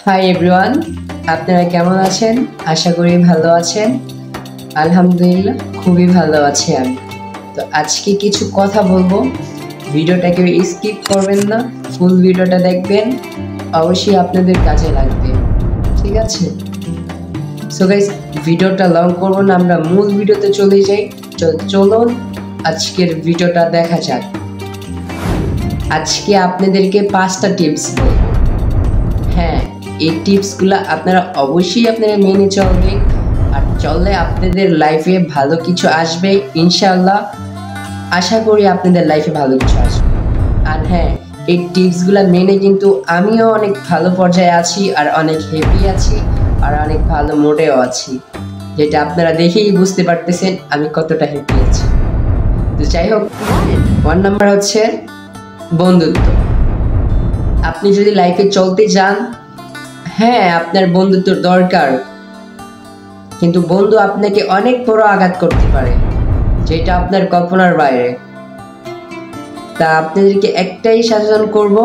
Hi everyone, আপনারা কেমন আছেন? আশা করি ভালো আছেন। আলহামদুলিল্লাহ খুবই ভালো আছি আমি। তো আজকে কিছু কথা বলবো, ভিডিওটাকে স্কিপ করবেন না, ফুল ভিডিওটা দেখবেন, অবশ্যই আপনাদের কাজে লাগবে, ঠিক আছে? সো গাইস, ভিডিওটা লং করবো না, আমরা মূল ভিডিওতে চলে যাই। চলুন আজকের ভিডিওটা দেখা যাক। আজকে আপনাদেরকে 5টা টিপস বলবো। হ্যাঁ, এই টিপসগুলো আপনারা অবশ্যই মেনে চলবেন, আর চললে আপনাদের লাইফে ভালো কিছু আসবে ইনশাআল্লাহ। আশা করি আপনাদের লাইফে ভালো কিছু আসবে। আর হ্যাঁ, এই টিপসগুলো মেনে কিন্তু আমিও অনেক ভালো পর্যায়ে আছি, আর অনেক হ্যাপি আছি, আর অনেক ভালো মোডেও আছি, যেটা আপনারা দেখেই বুঝতে পারতেছেন আমি কতটা হ্যাপি আছি। তো যাই হোক, 1 নাম্বার হচ্ছে বন্ধুত্ব। আপনি যদি লাইফে চলতে যান, হ্যাঁ আপনার বন্ধুত্ব দরকার, কিন্তু বন্ধু আপনাকে অনেক বড় আঘাত করতে পারে, যেটা আপনার কল্পনার বাইরে। তা আপনাদেরকে একটাই সাজেশন করব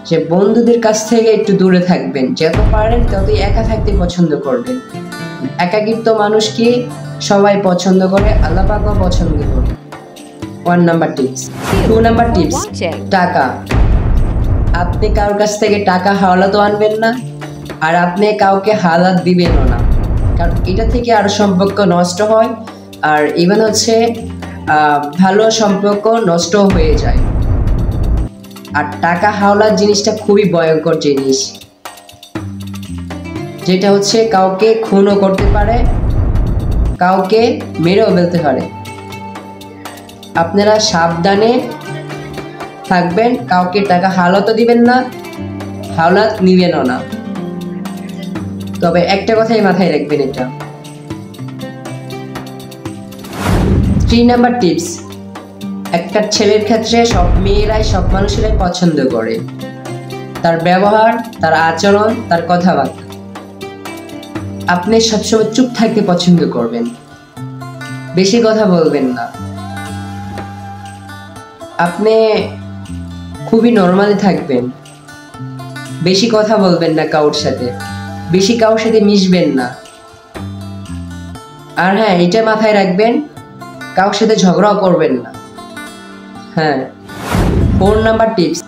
যে বন্ধুদের কাছ থেকে একটু দূরে থাকবেন, যত পারেন ততই একা থাকতে পছন্দ করবেন। একাকিত্ব মানুষকে সবাই পছন্দ করে, আল্লাহ পাকও পছন্দ করে। 1 নাম্বার টিপস। 2 নাম্বার টিপস, টাকা। আপনি কারোর কাছ থেকে টাকা হাওলাতও আনবেন না, আর আপনি কাউকে হালাত দিবেনও না, কারণ এটা থেকে আরো সম্পর্ক নষ্ট হয়, আর ইভেন হচ্ছে ভালো সম্পর্ক নষ্ট হয়ে যায়। আর টাকা হাওলাত জিনিসটা খুবই ভয়ঙ্কর জিনিস, যেটা হচ্ছে কাউকে খুনও করতে পারে, কাউকে মেরেও ফেলতে পারে। আপনারা সাবধানে থাকবেন, কাউকে টাকা হাওলাতও দিবেন না, হাওলাত নিবেনও না। তবে একটা কথাই মাথায় রাখবেন, এটা 3 নাম্বার টিপস। একটা ছেলের ক্ষেত্রে সব মেয়েরাই, সব মানুষেরাই পছন্দ করে তার ব্যবহার, তার আচরণ, তার কথাবার্তা। আপনি সবসময় চুপ থাকতে পছন্দ করবেন, বেশি কথা বলবেন না। আপনি খুবই নর্মালি থাকবেন, বেশি কথা বলবেন না কারোর সাথে, বেশি কারোর সাথে মিশবেন না। আর হ্যাঁ, এটা মাথায় রাখবেন, কারোর সাথে ঝগড়াও করবেন না। হ্যাঁ, 4 নাম্বার টিপস,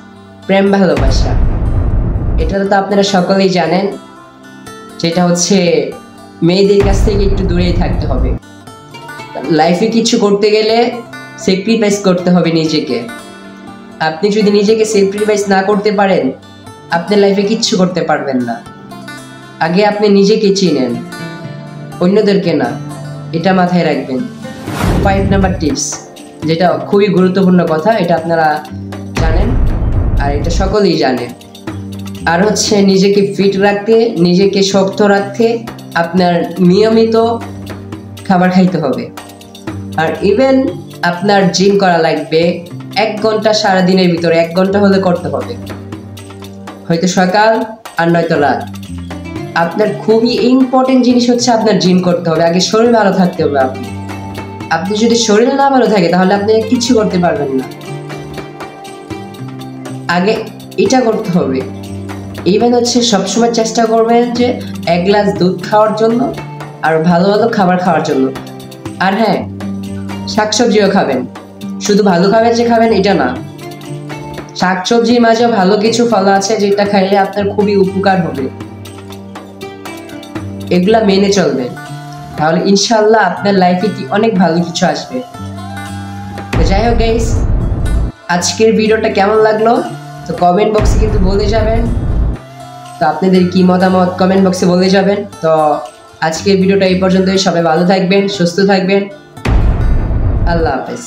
প্রেম ভালোবাসা। এটা তো আপনারা সকলেই জানেন, যেটা হচ্ছে মেয়েদের কাছ থেকে একটু দূরেই থাকতে হবে। লাইফে কিছু করতে গেলে স্যাক্রিফাইস করতে হবে নিজেকে। আপনি যদি নিজেকে স্যাক্রিফাইস না করতে পারেন, আপনি লাইফে কিচ্ছু করতে পারবেন না। আগে আপনি নিজেকে চিনেন, অন্যদেরকে না, এটা মাথায় রাখবেন। 5 নাম্বার টিপস, যেটা খুবই গুরুত্বপূর্ণ কথা, এটা আপনারা জানেন, আর এটা সকলেই জানে। আর হচ্ছে নিজেকে ফিট রাখতে, নিজেকে শক্ত রাখতে আপনার নিয়মিত খাবার খাইতে হবে। আর ইভেন আপনার জিম করা লাগবে 1 ঘন্টা, সারাদিনের ভিতরে 1 ঘন্টা হলে করতে হবে, হয়তো সকাল আর নয়তো রাত। আপনার খুবই ইম্পর্টেন্ট জিনিস হচ্ছে আপনার জিম করতে হবে। আগে শরীর ভালো থাকতে হবে। আপনি যদি শরীর না ভালো থাকে, তাহলে আপনি কিছু করতে পারবেন না। আগে এটা করতে হবে। ইভেন হচ্ছে সবসময় চেষ্টা করবেন যে 1 গ্লাস দুধ খাওয়ার জন্য, আর ভালো ভালো খাবার খাওয়ার জন্য। আর হ্যাঁ, শাকসবজিও খাবেন। শুধু ভালো খাবার যে খাবেন এটা না, শাকসবজির মাঝে ভালো কিছু ফল আছে, যেটা খাইলে আপনার খুবই উপকার হবে। এগুলা মেনে চলবেন, তাহলে ইনশাআল্লাহ আপনার লাইফে অনেক ভালো কিছু আসবে। তো যাই হোক গাইস, আজকের ভিডিওটা কেমন লাগলো তো কমেন্ট বক্সে কিন্তু বলে যাবেন। তো আপনাদের কি মতামত কমেন্ট বক্সে বলে যাবেন। তো আজকের ভিডিওটা এই পর্যন্তই। সবাই ভালো থাকবেন, সুস্থ থাকবেন। আল্লাহ হাফেজ।